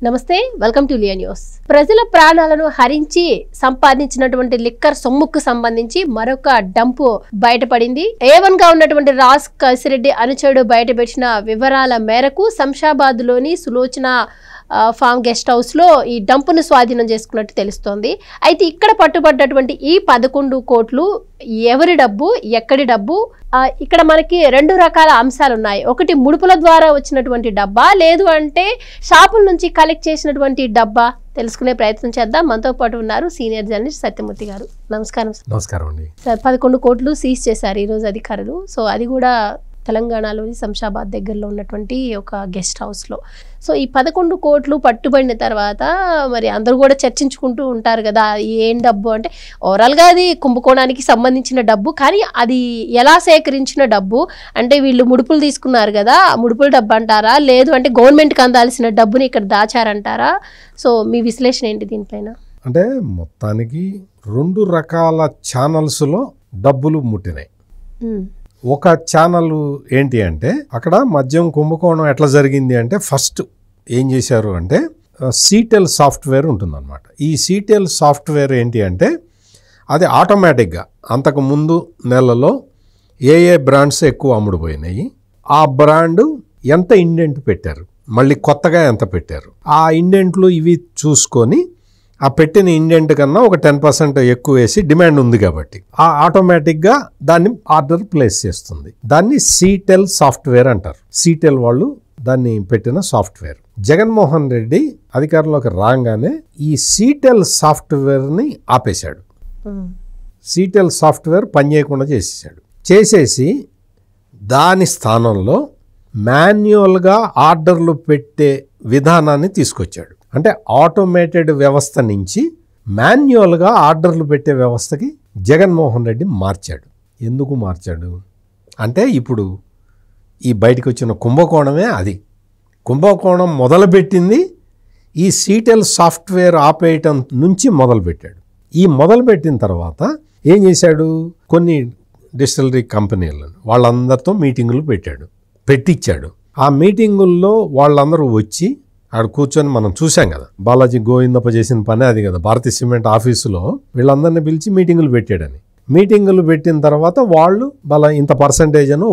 నమస్తే, welcome to Liya news. ప్రజల ప్రాణాలను హరించి సంపాదించినటువంటి లిక్కర్ సొమ్ముకు సంబంధించి మరొక డంపు బయటపడింది. A1 గా ఉన్నటువంటి రాజ్ కసిరెడ్డి అనుచరుడు బయటపెట్టిన వివరాల మేరకు శంషాబాద్ లోని సులోచన ఫామ్ గెస్ట్ హౌస్ లో ఈ డంపును స్వాధీనం చేసుకున్నట్టు తెలుస్తోంది. అయితే ఇక్కడ పట్టుబడ్డటువంటి ఈ 11 కోట్లు ఎవరి డబ్బు, ఎక్కడి డబ్బు? ఇక్కడ మనకి రెండు రకాల అంశాలు ఉన్నాయి. ఒకటి ముడుపుల ద్వారా వచ్చినటువంటి డబ్బా, లేదు అంటే షాపుల నుంచి కలెక్ట్ చేసినటువంటి డబ్బా. తెలుసుకునే ప్రయత్నం చేద్దాం. మనతో పాటు ఉన్నారు సీనియర్ జర్నలిస్ట్ సత్యమూర్తి గారు. నమస్కారం. నమస్కారం అండి. 11 కోట్లు సీజ్ చేశారు ఈరోజు అధికారులు. సో అది కూడా తెలంగాణలోని శంషాబాద్ దగ్గరలో ఉన్నటువంటి ఒక గెస్ట్ హౌస్లో. సో ఈ 11 కోట్లు పట్టుబడిన తర్వాత మరి అందరూ కూడా చర్చించుకుంటూ ఉంటారు కదా, ఏం డబ్బు అంటే ఓవరాల్గా అది కుంభకోణానికి సంబంధించిన డబ్బు, కానీ అది ఎలా సేకరించిన డబ్బు అంటే వీళ్ళు ముడుపులు తీసుకున్నారు కదా, ముడుపుల డబ్బు అంటారా, లేదు అంటే గవర్నమెంట్కి అందాల్సిన డబ్బుని ఇక్కడ దాచారంటారా? సో మీ విశ్లేషణ ఏంటి దీనిపైన? అంటే మొత్తానికి 2 రకాల ఛానల్స్లో డబ్బులు ముట్టినాయి. ఒక ఛానల్ ఏంటి అంటే అక్కడ మద్యం కుంభకోణం ఎట్లా జరిగింది అంటే ఫస్ట్ ఏం చేశారు అంటే సీటెల్ సాఫ్ట్వేర్ ఉంటుందన్నమాట. ఈ సీటెల్ సాఫ్ట్వేర్ ఏంటి అంటే అది ఆటోమేటిక్గా అంతకు ముందు నెలలో ఏ బ్రాండ్స్ ఎక్కువ అమ్ముడుపోయినాయి, ఆ బ్రాండ్ ఎంత ఇండెంట్ పెట్టారు, మళ్ళీ కొత్తగా ఎంత పెట్టారు, ఆ ఇండెంట్లు ఇవి చూసుకొని ఆ పెట్టిన ఇండెంట్ కన్నా ఒక 10% ఎక్కువ వేసి డిమాండ్ ఉంది కాబట్టి ఆ ఆటోమేటిక్గా దాన్ని ఆర్డర్ ప్లేస్ చేస్తుంది. దాన్ని సీటెల్ సాఫ్ట్వేర్ అంటారు. సీటెల్ వాళ్ళు దాన్ని పెట్టిన సాఫ్ట్వేర్. జగన్మోహన్ రెడ్డి అధికారంలోకి రాగానే ఈ సీటెల్ సాఫ్ట్వేర్ని ఆపేశాడు. సీటెల్ సాఫ్ట్వేర్ పనిచేయకుండా చేసేసి దాని స్థానంలో మాన్యువల్గా ఆర్డర్లు పెట్టే విధానాన్ని తీసుకొచ్చాడు. అంటే ఆటోమేటెడ్ వ్యవస్థ నుంచి మాన్యువల్గా ఆర్డర్లు పెట్టే వ్యవస్థకి జగన్మోహన్ రెడ్డి మార్చాడు. ఎందుకు మార్చాడు అంటే ఇప్పుడు ఈ బయటకు వచ్చిన కుంభకోణమే అది. కుంభకోణం మొదలుపెట్టింది ఈ సీటెల్ సాఫ్ట్వేర్ ఆపేయటం నుంచి మొదలుపెట్టాడు. ఈ మొదలుపెట్టిన తర్వాత ఏం చేశాడు, కొన్ని డిస్టిలరీ కంపెనీలను వాళ్ళందరితో మీటింగులు పెట్టించాడు. ఆ మీటింగుల్లో వాళ్ళందరూ వచ్చి ఆడ కూర్చొని మనం చూసాం కదా, బాలాజీ గోవిందప్ప చేసిన పని అది కదా. భారతీయ సిమెంట్ ఆఫీసులో వీళ్ళందరినీ పిలిచి మీటింగులు పెట్టాడని. మీటింగులు పెట్టిన తర్వాత వాళ్ళు ఇంత పర్సంటేజ్ అని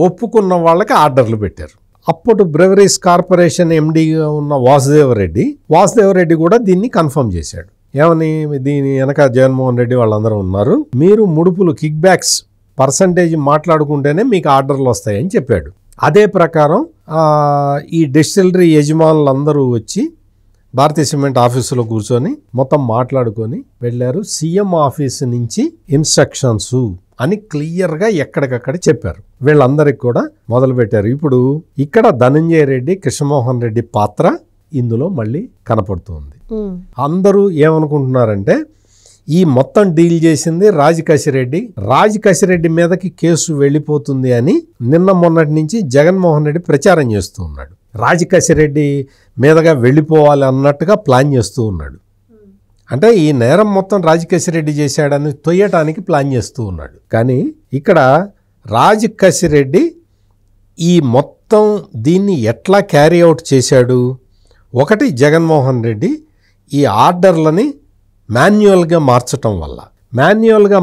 ఒప్పుకున్న వాళ్ళకి ఆర్డర్లు పెట్టారు. అప్పుడు బ్రెవరీస్ కార్పొరేషన్ ఎండీగా ఉన్న వాసుదేవరెడ్డి కూడా దీన్ని కన్ఫర్మ్ చేశాడు. ఏమని, దీని వెనక జగన్మోహన్ రెడ్డి వాళ్ళందరూ ఉన్నారు, మీరు ముడుపులు కిక్ బ్యాక్స్ పర్సంటేజ్ మాట్లాడుకుంటేనే మీకు ఆర్డర్లు వస్తాయని చెప్పాడు. అదే ప్రకారం ఈ డిస్టిలరీ యజమానులందరూ వచ్చి భారతీయ సిమెంట్ ఆఫీసులో కూర్చొని మొత్తం మాట్లాడుకొని వెళ్ళారు. సీఎం ఆఫీసు నుంచి ఇన్స్ట్రక్షన్స్ అని క్లియర్గా ఎక్కడికక్కడ చెప్పారు. వీళ్ళందరికి కూడా మొదలుపెట్టారు. ఇప్పుడు ఇక్కడ ధనంజయ రెడ్డి, కృష్ణమోహన్ రెడ్డి పాత్ర ఇందులో మళ్ళీ కనపడుతుంది. అందరూ ఏమనుకుంటున్నారంటే ఈ మొత్తం డీల్ చేసింది రాజ్ కసిరెడ్డి మీదకి కేసు వెళ్ళిపోతుంది అని నిన్న మొన్నటి నుంచి జగన్మోహన్ రెడ్డి ప్రచారం చేస్తూ ఉన్నాడు. రాజ్ కసిరెడ్డి మీదగా వెళ్ళిపోవాలి అన్నట్టుగా ప్లాన్ చేస్తూ ఉన్నాడు. అంటే ఈ నేరం మొత్తం రాజ్ కసిరెడ్డి చేశాడని తొయ్యటానికి ప్లాన్ చేస్తూ ఉన్నాడు. కానీ ఇక్కడ రాజ్ కసిరెడ్డి ఈ మొత్తం దీన్ని ఎట్లా క్యారీ అవుట్ చేశాడు? ఒకటి, జగన్మోహన్ రెడ్డి ఈ ఆర్డర్లని మాన్యువల్గా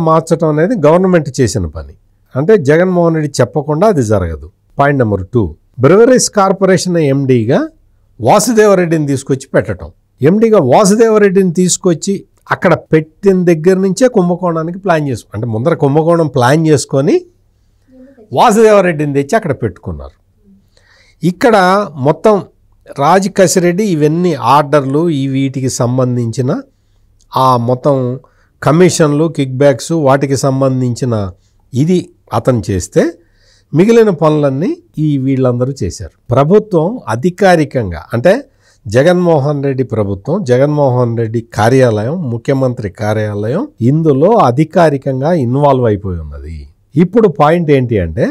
మార్చటం అనేది గవర్నమెంట్ చేసిన పని. అంటే జగన్మోహన్ రెడ్డి చెప్పకుండా అది జరగదు. పాయింట్ నెంబర్ 2, బ్రెవరీస్ కార్పొరేషన్ ఎండీగా వాసుదేవరెడ్డిని తీసుకొచ్చి పెట్టడం. ఎండీగా వాసుదేవరెడ్డిని తీసుకొచ్చి అక్కడ పెట్టిన దగ్గర నుంచే కుంభకోణానికి ప్లాన్ అంటే ముందర కుంభకోణం ప్లాన్ చేసుకొని వాసుదేవరెడ్డిని తెచ్చి అక్కడ పెట్టుకున్నారు. ఇక్కడ మొత్తం రాజ్ కసిరెడ్డి ఇవన్నీ ఆర్డర్లు వీటికి సంబంధించిన ఆ మొత్తం కమిషన్లు, కిక్ బ్యాక్స్ వాటికి సంబంధించిన ఇది అతను చేస్తే మిగిలిన పనులన్నీ వీళ్ళందరూ చేశారు. ప్రభుత్వం అధికారికంగా అంటే జగన్మోహన్ రెడ్డి ప్రభుత్వం, జగన్మోహన్ రెడ్డి కార్యాలయం, ముఖ్యమంత్రి కార్యాలయం ఇందులో అధికారికంగా ఇన్వాల్వ్ అయిపోయి ఉన్నది. ఇప్పుడు పాయింట్ ఏంటి అంటే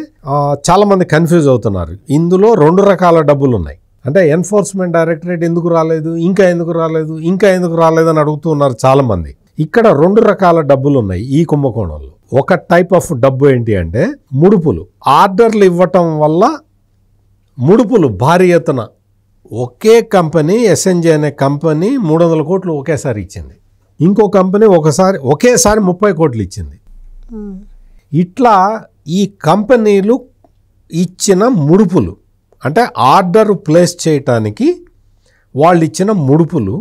చాలామంది కన్ఫ్యూజ్ అవుతున్నారు. ఇందులో 2 రకాల డబ్బులు ఉన్నాయి. అంటే ఎన్ఫోర్స్మెంట్ డైరెక్టరేట్ ఎందుకు రాలేదు, ఇంకా ఎందుకు రాలేదు అని అడుగుతున్నారు చాలామంది. ఇక్కడ 2 రకాల డబ్బులు ఉన్నాయి ఈ కుంభకోణంలో. ఒక టైప్ ఆఫ్ డబ్బు ఏంటి అంటే ముడుపులు. ఆర్డర్లు ఇవ్వటం వల్ల ముడుపులు భారీ ఎత్తున ఒకే కంపెనీ ఎస్ఎన్జే అనే కంపెనీ 300 కోట్లు ఒకేసారి ఇచ్చింది. ఇంకో కంపెనీ ఒకేసారి 30 కోట్లు ఇచ్చింది. ఇట్లా ఈ కంపెనీలు ఇచ్చిన ముడుపులు అంటే ఆర్డర్ ప్లేస్ చేయటానికి వాళ్ళు ఇచ్చిన ముడుపులు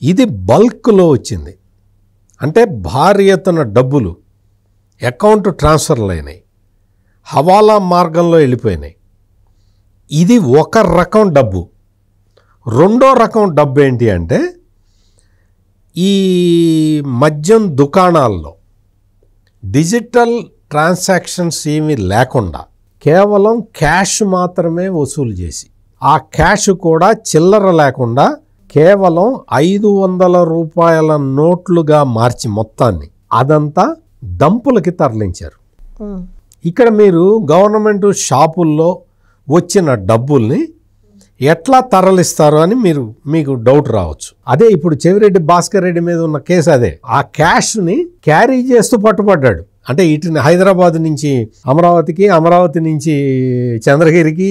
ఇది బల్క్లో వచ్చింది. అంటే భారీ ఎత్తున డబ్బులు అకౌంట్ ట్రాన్స్ఫర్లు అయినాయి, హవాలా మార్గంలో వెళ్ళిపోయినాయి. ఇది ఒక రకం డబ్బు. రెండో రకం డబ్బు ఏంటి అంటే ఈ మద్యం దుకాణాల్లో డిజిటల్ ట్రాన్సాక్షన్స్ ఏమీ లేకుండా కేవలం క్యాష్ మాత్రమే వసూలు చేసి ఆ క్యాష్ కూడా చిల్లర లేకుండా కేవలం 500 రూపాయల నోట్లుగా మార్చి మొత్తాన్ని అదంతా డంపులకి తరలించారు. ఇక్కడ మీరు గవర్నమెంట్ షాపుల్లో వచ్చిన డబ్బుల్ని ఎట్లా తరలిస్తారు అని మీకు డౌట్ రావచ్చు. అదే ఇప్పుడు చెవిరెడ్డి భాస్కర్ రెడ్డి మీద ఉన్న కేసు అదే. ఆ క్యాష్ని క్యారీ చేస్తూ పట్టుబడ్డాడు. అంటే ఇటు హైదరాబాద్ నుంచి అమరావతికి, అమరావతి నుంచి చంద్రగిరికి,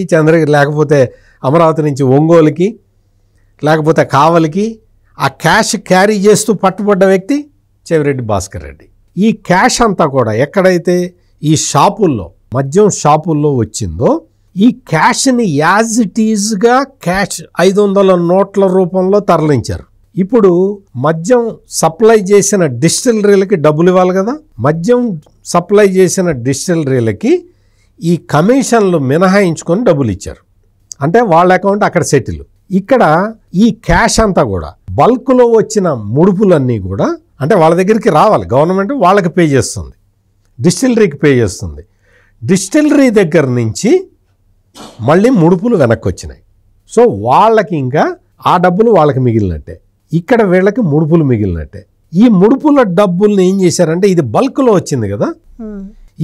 లేకపోతే అమరావతి నుంచి ఒంగోలుకి, లేకపోతే కావలికి ఆ క్యాష్ క్యారీ చేస్తూ పట్టుబడ్డ వ్యక్తి చెవిరెడ్డి భాస్కర్ రెడ్డి. ఈ క్యాష్ అంతా కూడా ఎక్కడైతే ఈ షాపుల్లో మద్యం షాపుల్లో వచ్చిందో ఈ క్యాష్ని యాజ్ ఇట్ ఈజ్గా క్యాష్ 500 నోట్ల రూపంలో తరలించారు. ఇప్పుడు మద్యం సప్లై చేసిన డిస్టిలరీలకి డబ్బులు ఇవ్వాలి కదా. మద్యం సప్లై చేసిన డిస్టిలరీలకి ఈ కమిషన్లు మినహాయించుకొని డబ్బులు ఇచ్చారు. అంటే వాళ్ళ అకౌంట్ అక్కడ సెటిల్. ఇక్కడ ఈ క్యాష్ అంతా కూడా బల్క్లో వచ్చిన ముడుపులన్నీ కూడా అంటే వాళ్ళ దగ్గరికి రావాలి. గవర్నమెంట్ వాళ్ళకి పే చేస్తుంది, డిస్టిలరీకి పే చేస్తుంది. డిస్టిలరీ దగ్గర నుంచి మళ్ళీ ముడుపులు వెనక్కి వచ్చినాయి. సో వాళ్ళకి ఇంకా ఆ డబ్బులు వాళ్ళకి మిగిలినట్టే, ఇక్కడ వీళ్ళకి ముడుపులు మిగిలినట్టే. ఈ ముడుపుల డబ్బుల్ని ఏం చేశారంటే ఇది బల్క్లో వచ్చింది కదా,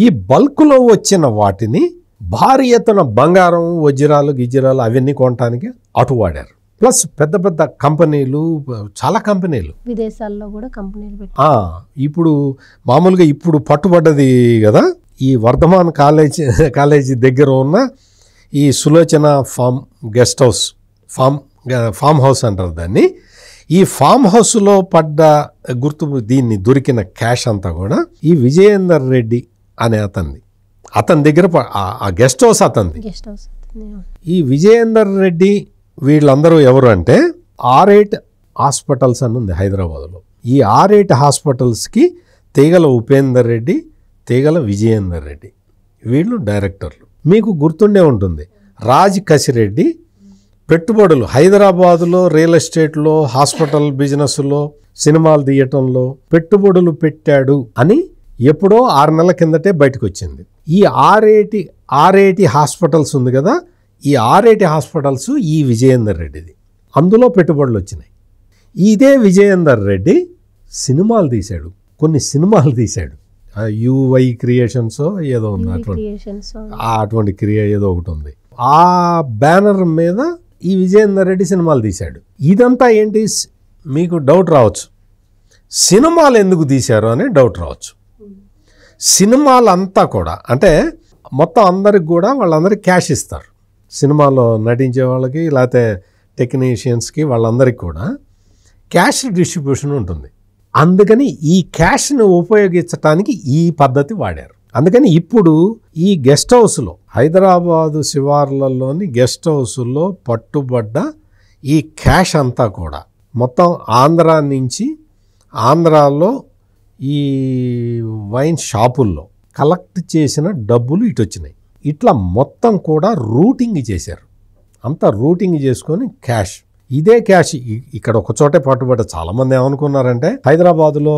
ఈ బల్క్లో వచ్చిన వాటిని భారీ ఎత్తున బంగారం, వజ్రాలు, గిజ్జరాలు అవన్నీ కొనడానికి అటు వాడారు. ప్లస్ పెద్ద పెద్ద కంపెనీలు, చాలా కంపెనీలు విదేశాల్లో కూడా కంపెనీలు ఇప్పుడు మామూలుగా ఇప్పుడు పట్టుబడ్డది కదా ఈ వర్ధమాన్ కాలేజీ దగ్గర ఉన్న ఈ Sulochana guest house, farm house అంటారు దాన్ని. ఈ ఫామ్ హౌస్లో పడ్డ దీన్ని దొరికిన క్యాష్ అంతా కూడా ఈ విజయేందర్ రెడ్డి అనే అతని దగ్గర ఆ గెస్ట్ హౌస్ అతనిది. ఈ విజయేందర్ రెడ్డి వీళ్ళందరూ ఎవరు అంటే R8 హాస్పిటల్స్ అని ఉంది హైదరాబాద్లో. ఈ R8 హాస్పిటల్స్కి తీగల ఉపేందర్ రెడ్డి, తీగల విజయేందర్ రెడ్డి వీళ్ళు డైరెక్టర్లు. మీకు గుర్తుండే ఉంటుంది రాజ్ కసిరెడ్డి పెట్టుబడులు హైదరాబాదులో రియల్ ఎస్టేట్లో, హాస్పిటల్ బిజినెస్లో, సినిమాలు తీయటంలో పెట్టుబడులు పెట్టాడు అని ఎప్పుడో 6 నెలల కిందటే బయటకు వచ్చింది. ఈ R8 హాస్పిటల్స్ ఉంది కదా, ఈ R8 హాస్పిటల్స్ ఈ విజయేందర్ రెడ్డిది. అందులో పెట్టుబడులు వచ్చినాయి. ఇదే విజయేందర్ రెడ్డి సినిమాలు తీశాడు, కొన్ని సినిమాలు తీశాడు. UI క్రియేషన్స్ ఏదో ఉంది, అటువంటి క్రియ ఏదో ఒకటి ఉంది. ఆ బ్యానర్ మీద ఈ విజయేందర్ రెడ్డి సినిమాలు తీశాడు. ఇదంతా ఏంటి మీకు డౌట్ రావచ్చు, సినిమాలు ఎందుకు తీశారు అనే డౌట్ రావచ్చు. సినిమాలంతా కూడా అంటే మొత్తం అందరికి కూడా వాళ్ళందరికీ క్యాష్ ఇస్తారు. సినిమాలో నటించే వాళ్ళకి లేకపోతే టెక్నీషియన్స్కి వాళ్ళందరికీ కూడా క్యాష్ డిస్ట్రిబ్యూషన్ ఉంటుంది. అందుకని ఈ క్యాష్ను ఉపయోగించటానికి ఈ పద్ధతి వాడారు. అందుకని ఇప్పుడు ఈ గెస్ట్ హౌస్లో, హైదరాబాదు శివార్లలోని గెస్ట్ హౌస్లో పట్టుబడ్డ ఈ క్యాష్ అంతా కూడా మొత్తం ఆంధ్రాలో ఈ వైన్ షాపుల్లో కలెక్ట్ చేసిన డబ్బులు ఇటు వచ్చినాయి. ఇట్లా మొత్తం కూడా రూటింగ్ చేశారు. అంతా రూటింగ్ చేసుకొని క్యాష్, ఇదే క్యాష్ ఇక్కడ ఒక చోటే పట్టుబడ్డ. చాలామంది ఏమనుకున్నారంటే హైదరాబాదులో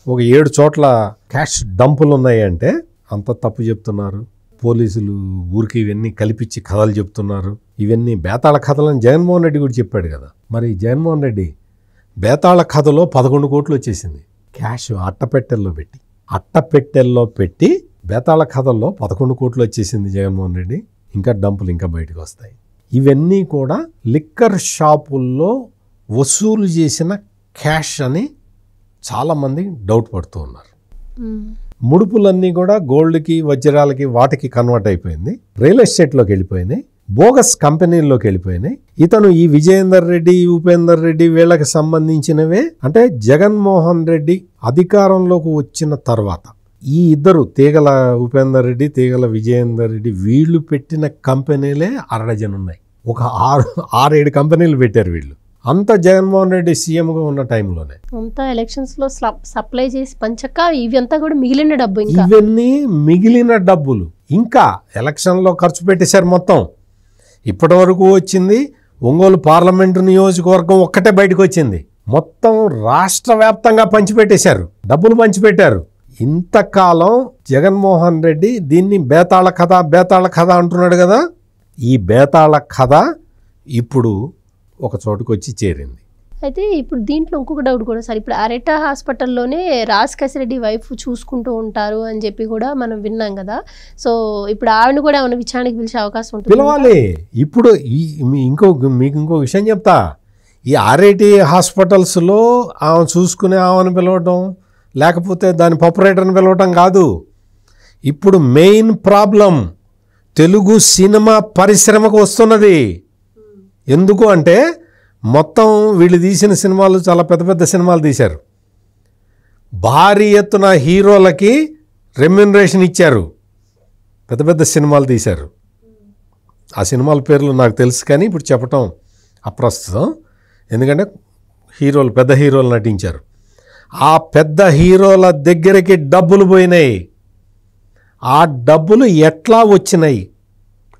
ఒక 7 చోట్ల క్యాష్ డంపులు ఉన్నాయంటే అంత తప్పు చెప్తున్నారు. పోలీసులు ఊరికి ఇవన్నీ కల్పించి కథలు చెప్తున్నారు. ఇవన్నీ బేతాళ కథలని జగన్మోహన్ రెడ్డి కూడా చెప్పాడు కదా. మరి జగన్మోహన్ రెడ్డి బేతాళ కథలో 11 కోట్లు వచ్చేసింది క్యాష్ అట్టపెట్టెల్లో పెట్టి బేతాళ కథల్లో 11 కోట్లు వచ్చేసింది జగన్మోహన్ రెడ్డి. ఇంకా డంపులు ఇంకా బయటకు వస్తాయి. ఇవన్నీ కూడా లిక్కర్ షాపుల్లో వసూలు చేసిన క్యాష్ అని చాలామంది డౌట్ పడుతూ ఉన్నారు. ముడుపులన్నీ కూడా గోల్డ్కి, వజ్రాలకి, వాటికి కన్వర్ట్ అయిపోయింది, రియల్ ఎస్టేట్లోకి వెళ్ళిపోయినాయి. బోగస్ కంపెనీల్లోకి వెళ్ళిపోయినాయి. ఇతను ఈ విజయేందర్ రెడ్డి, ఉపేందర్ రెడ్డి వీళ్ళకి సంబంధించినవే. అంటే జగన్మోహన్ రెడ్డి అధికారంలోకి వచ్చిన తర్వాత ఈ ఇద్దరు తీగల ఉపేందర్ రెడ్డి, తీగల విజయేందర్ రెడ్డి వీళ్ళు పెట్టిన కంపెనీలే అరడజన్ ఉన్నాయి. ఒక 6-7 కంపెనీలు పెట్టారు వీళ్ళు. అంతా జగన్మోహన్ రెడ్డి సీఎంగా ఉన్న టైంలోనే అంతా ఎలక్షన్స్ లో సప్లై చేసి పంచక ఇవంతా కూడా మిగిలిన డబ్బు. ఇవన్నీ మిగిలిన డబ్బులు ఇంకా ఎలక్షన్లో ఖర్చు పెట్టేశారు మొత్తం. ఇప్పటి వరకు వచ్చింది ఒంగోలు పార్లమెంటు నియోజకవర్గం ఒక్కటే బయటకు వచ్చింది. మొత్తం రాష్ట్ర వ్యాప్తంగా పంచిపెట్టేశారు, డబ్బులు పంచిపెట్టారు. ఇంతకాలం జగన్మోహన్ రెడ్డి దీన్ని బేతాళ కథ అంటున్నాడు కదా. ఈ బేతాళ కథ ఇప్పుడు ఒక చోటుకు వచ్చి చేరింది. అయితే ఇప్పుడు దీంట్లో ఇంకొక డౌట్ కూడా సార్, ఇప్పుడు అరెటా హాస్పిటల్లోనే రాజకేశిరెడ్డి వైఫ్ చూసుకుంటూ ఉంటారు అని చెప్పి కూడా మనం విన్నాం కదా. సో ఇప్పుడు ఆవిడ కూడా ఏమైనా విచారణకి పిలిచే అవకాశం ఉంటుంది? పిలవాలి. ఇప్పుడు మీకు ఇంకో విషయం చెప్తా. ఈ ఆర్ఐటి హాస్పిటల్స్లో ఆమె చూసుకునే ఆమెను పిలవటం, లేకపోతే దాని ఆపరేటర్ని పిలవటం కాదు. ఇప్పుడు మెయిన్ ప్రాబ్లం తెలుగు సినిమా పరిశ్రమకు వస్తున్నది. ఎందుకు అంటే మొత్తం వీళ్ళు తీసిన సినిమాలు చాలా పెద్ద పెద్ద సినిమాలు తీశారు. భారీ ఎత్తున హీరోలకి రెమ్యూనరేషన్ ఇచ్చారు, పెద్ద పెద్ద సినిమాలు తీశారు. ఆ సినిమాల పేర్లు నాకు తెలుసు కానీ ఇప్పుడు చెప్పటం అప్రస్తుతం. ఎందుకంటే పెద్ద హీరోలు నటించారు. ఆ పెద్ద హీరోల దగ్గరికి డబ్బులు పోయినాయి. ఆ డబ్బులు ఎట్లా వచ్చినాయి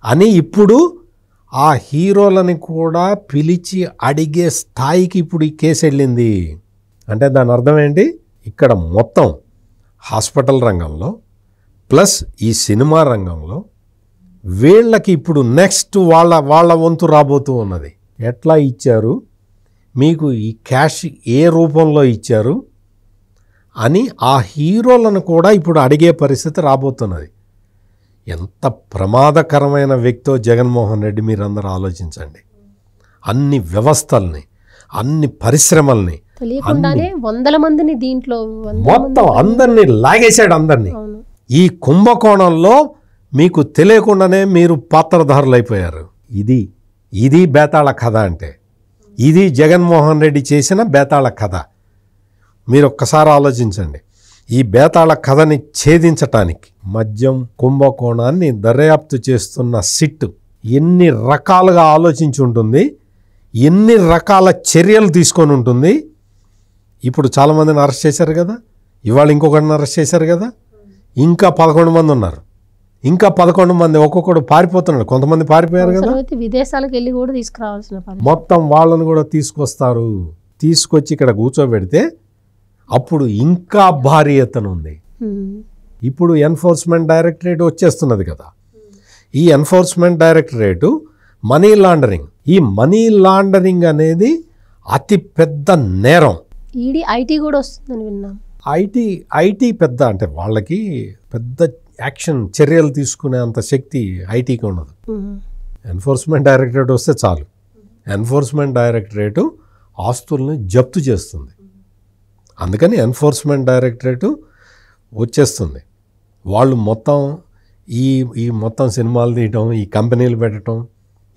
అని ఇప్పుడు ఆ హీరోలని కూడా పిలిచి అడిగే స్థాయికి ఇప్పుడు ఈ కేసు వెళ్ళింది. అంటే దాని అర్థం ఏంటి? ఇక్కడ మొత్తం హాస్పిటల్ రంగంలో ప్లస్ ఈ సినిమా రంగంలో వీళ్ళకి ఇప్పుడు నెక్స్ట్ వాళ్ళ వంతు రాబోతూ ఉన్నది. ఎట్లా ఇచ్చారు, మీకు ఈ క్యాష్ ఏ రూపంలో ఇచ్చారు అని ఆ హీరోలను కూడా ఇప్పుడు అడిగే పరిస్థితి రాబోతున్నది. ఎంత ప్రమాదకరమైన వ్యక్తో జగన్మోహన్ రెడ్డి మీరందరూ ఆలోచించండి. అన్ని వ్యవస్థల్ని, అన్ని పరిశ్రమల్ని, తెలియకుండానే వందల మందిని దీంట్లో మొత్తం అందరినీ లాగేశాడు. అందరినీ ఈ కుంభకోణంలో మీకు తెలియకుండానే మీరు పాత్రధారులు అయిపోయారు. ఇది బేతాళ కథ అంటే. ఇది జగన్మోహన్ రెడ్డి చేసిన బేతాళ కథ. మీరు ఒక్కసారి ఆలోచించండి. ఈ బేతాళ కథని ఛేదించటానికి మద్యం కుంభకోణాన్ని దర్యాప్తు చేస్తున్న సిట్ ఎన్ని రకాలుగా ఆలోచించి ఉంటుంది, ఎన్ని రకాల చర్యలు తీసుకొని ఉంటుంది. ఇప్పుడు చాలామందిని అరెస్ట్ చేశారు కదా, ఇవాళ ఇంకొకరిని అరెస్ట్ చేశారు కదా, ఇంకా 11 మంది ఉన్నారు. ఇంకా 11 మంది ఒక్కొక్కడు పారిపోతున్నాడు. కొంతమంది పారిపోయారు కదా, విదేశాలకు వెళ్ళి కూడా తీసుకురావాల్సిన మొత్తం వాళ్ళని కూడా తీసుకొస్తారు. తీసుకొచ్చి ఇక్కడ కూర్చోబెడితే అప్పుడు ఇంకా భారీ ఎత్తున ఉంది. ఇప్పుడు ఎన్ఫోర్స్మెంట్ డైరెక్టరేట్ వచ్చేస్తున్నది కదా. ఈ ఎన్ఫోర్స్మెంట్ డైరెక్టరేటు మనీ లాండరింగ్, ఈ మనీ లాండరింగ్ అనేది అతి పెద్ద నేరం. ఐటీ కూడా వస్తుందని విన్నాం. ఐటీ పెద్ద అంటే వాళ్ళకి పెద్ద యాక్షన్ చర్యలు తీసుకునే అంత శక్తి ఐటీకి ఉండదు. ఎన్ఫోర్స్మెంట్ డైరెక్టరేట్ వస్తే చాలు, ఎన్ఫోర్స్మెంట్ డైరెక్టరేటు ఆస్తుల్ని జప్తు చేస్తుంది. అందుకని ఎన్ఫోర్స్మెంట్ డైరెక్టరేటు వచ్చేస్తుంది. వాళ్ళు మొత్తం ఈ మొత్తం సినిమాలు తీయటం, ఈ కంపెనీలు పెట్టడం.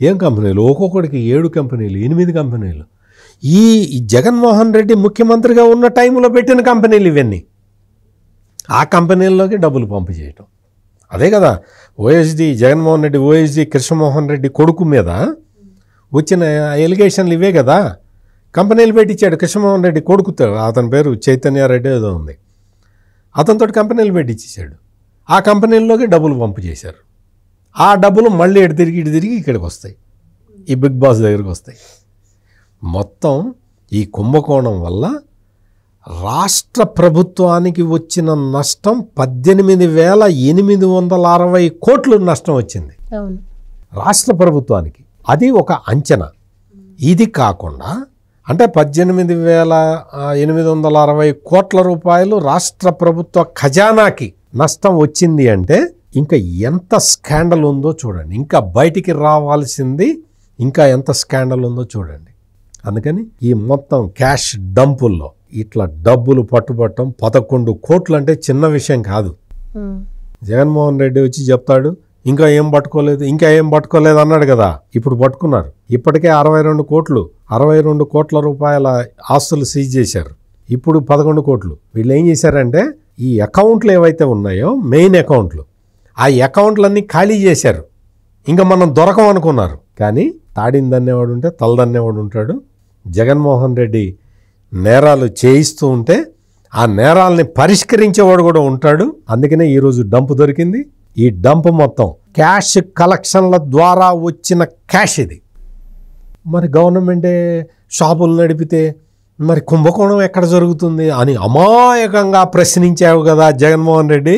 ఏం కంపెనీలు? ఒక్కొక్కడికి 7 కంపెనీలు, 8 కంపెనీలు. ఈ జగన్మోహన్ రెడ్డి ముఖ్యమంత్రిగా ఉన్న టైంలో పెట్టిన కంపెనీలు ఇవన్నీ. ఆ కంపెనీల్లోకి డబ్బులు పంపు చేయటం. అదే కదా ఓఎస్డి జగన్మోహన్ రెడ్డి, ఓఎస్డి కృష్ణమోహన్ రెడ్డి కొడుకు మీద వచ్చిన ఎలిగేషన్లు ఇవే కదా. కంపెనీలు పెట్టించాడు కృష్ణమోహన్ రెడ్డి కొడుకుతో, అతని పేరు చైతన్యారెడ్డి ఏదో ఉంది. అతనితో కంపెనీలు పెట్టించేశాడు. ఆ కంపెనీల్లోకి డబ్బులు పంపు చేశారు. ఆ డబ్బులు మళ్ళీ ఇటు తిరిగి ఇక్కడికి వస్తాయి, ఈ బిగ్ బాస్ దగ్గరికి వస్తాయి. మొత్తం ఈ కుంభకోణం వల్ల రాష్ట్ర ప్రభుత్వానికి వచ్చిన నష్టం 18,860 కోట్లు నష్టం వచ్చింది రాష్ట్ర ప్రభుత్వానికి. అది ఒక అంచనా. ఇది కాకుండా అంటే 18,860 కోట్ల రూపాయలు రాష్ట్ర ప్రభుత్వ ఖజానాకి నష్టం వచ్చింది అంటే ఇంకా ఎంత స్కాండల్ ఉందో చూడండి. ఇంకా బయటికి రావాల్సింది ఇంకా ఎంత స్కాండల్ ఉందో చూడండి. అందుకని ఈ మొత్తం క్యాష్ డంపుల్లో ఇట్లా డబ్బులు పట్టుబట్టడం 11 కోట్లు అంటే చిన్న విషయం కాదు. జగన్మోహన్ రెడ్డి వచ్చి చెప్తాడు ఇంకా ఏం పట్టుకోలేదు అన్నాడు కదా. ఇప్పుడు పట్టుకున్నారు. ఇప్పటికే 62 కోట్ల రూపాయల ఆస్తులు సీజ్ చేశారు. ఇప్పుడు 11 కోట్లు. వీళ్ళు ఏం చేశారంటే ఈ అకౌంట్లు ఏవైతే ఉన్నాయో మెయిన్ అకౌంట్లు, ఆ అకౌంట్లన్నీ ఖాళీ చేశారు. ఇంకా మనం దొరకం అనుకున్నారు. కానీ తాడిందనేవాడు ఉంటే తలదన్నేవాడు ఉంటాడు. జగన్మోహన్ రెడ్డి నేరాలు చేయిస్తూ ఉంటే ఆ నేరాలని పరిష్కరించేవాడు కూడా ఉంటాడు. అందుకనే ఈరోజు డంప్ దొరికింది. ఈ డంప్ మొత్తం క్యాష్ కలెక్షన్ల ద్వారా వచ్చిన క్యాష్ ఇది. మరి గవర్నమెంటే షాపులు నడిపితే మరి కుంభకోణం ఎక్కడ జరుగుతుంది అని అమాయకంగా ప్రశ్నించావు కదా జగన్మోహన్ రెడ్డి.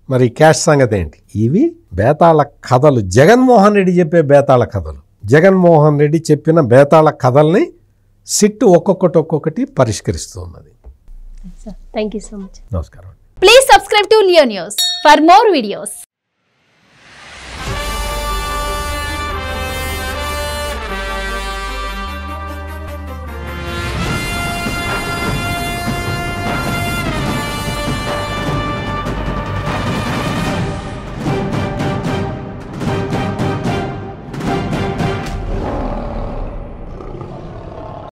మరి క్యాష్ సంగతి ఏంటి? ఇవి బేతాళ కథలు. జగన్మోహన్ రెడ్డి చెప్పే బేతాళ కథలు. జగన్మోహన్ రెడ్డి చెప్పిన బేతాళ కథల్ని సిట్ ఒక్కొక్కటి పరిష్కరిస్తున్నది. Thank you so much. నమస్కారం. Please subscribe to Leo News for more videos.